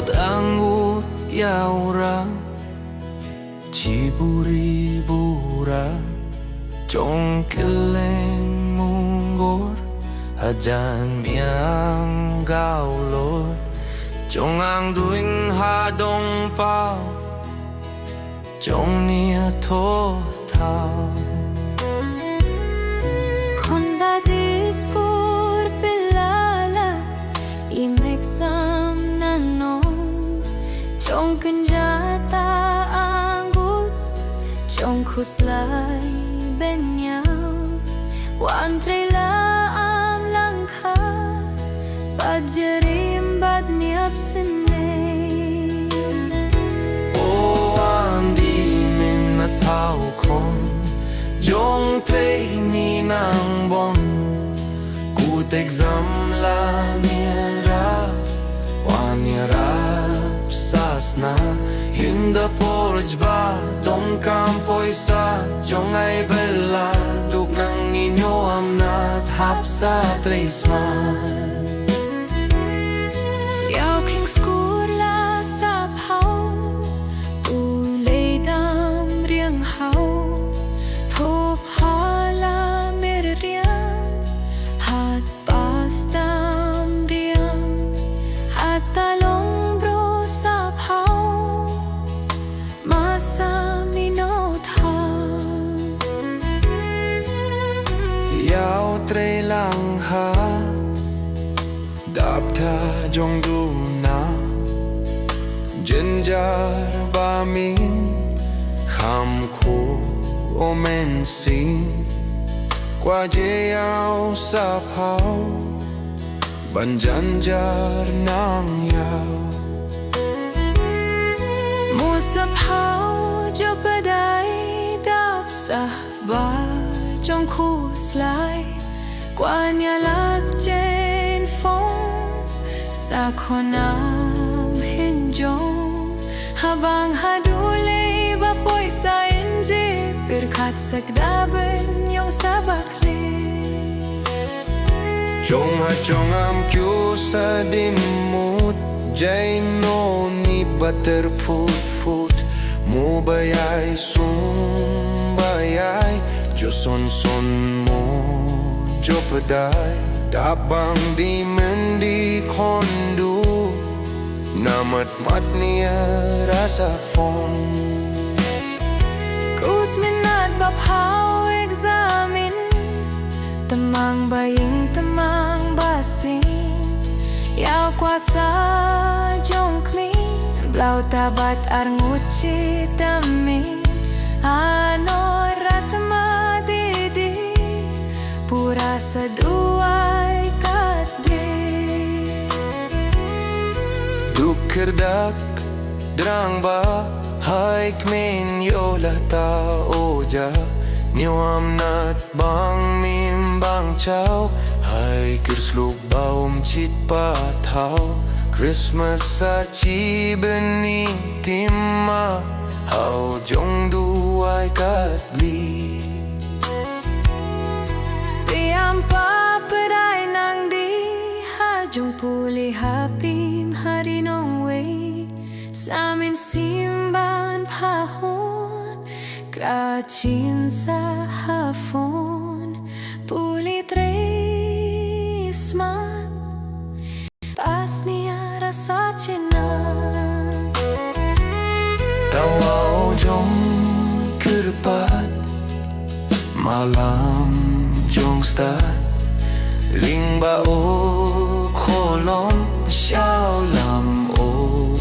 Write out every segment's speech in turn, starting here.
Tangut yaura Ciburibura Trong kileng munggor Hajan miang gaulor Trong ang duing hadong pao Trong nia to tao Konda diskur pilala Imeksam nanong Trong kenjata anggut Trong khuslay benyaw Wan trela am langka Pajerim bad niap sene O Wandi mynnat phaw kon Jong trei ni nang bon Kut exam la niera Wan nierap sasna Hinda porj ba Dong kampoy sa Jong ay bella Duk nang inyo amnat Hapsa tresma Yao king skurla sa phaw Ulay dam riang hao Thop hala mere riang Hat pas dam riang Hat talong bro sa phaw Masa minot ha Yao trei lang ha Đạp tha trong đu na Dân jar ba min Kham khu o men sin Qua dê ao sa phao Ban jan jar nang yao Mu sa phaw jo padai Đạp sa ba trong khu slide Qua nhà lạc trên phong Sa khonam hin jong Habang haduli ba poi sa inji Pirkhat sakdaben yung sa bakli Trong am kyu sa dimut Jai no ni butter food Mu bayay sum bayay Jo son mo Jo padai Dabang di mendi kondu Namat mat niya rasa fon Kut mynnat ba phaw examin Temang baying temang basing Yao kwa sa jong kmin Blau tabat ar nguci tamin Ano ratma didi Pura sa duay katde Dukerdak drang ba Hai kmin yola ta oja Niwam nat bang mim bang chow Hai kirsluk baum chit pa thao Christmas sa chi beni timma Hao jong duay kat bli Tiam pa perai nang di Hajong puli hapim hari nong wei Samin simban pahon Krachin sa hafon Puli tresman Pas niya rasa chinan Tawau jong kerpat Malam jong stad Ring ba o kholom Xiao lam o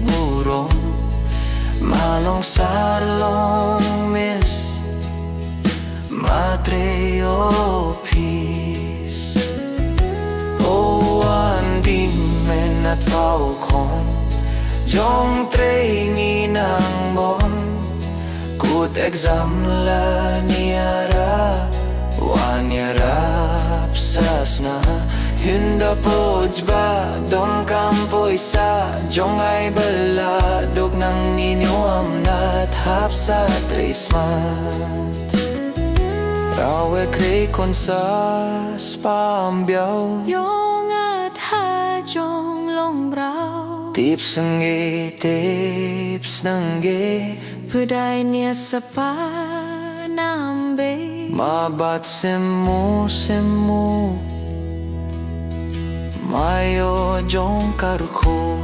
ngurom Malong salong mis Matre o peace O Wandi mynnat phaw kon Jong trei ni nang bon Kut exam la niara Wan yarap sasna Hinda poj ba Dong kampoy sa Jong ay bala Dog nang ninyo amnat Hapsa tresmat Rawe krei kon sa spambiao Yong at ha jong long brao Tips nangge Pedai nia sepanambe Mabat semu Mayo jong karuko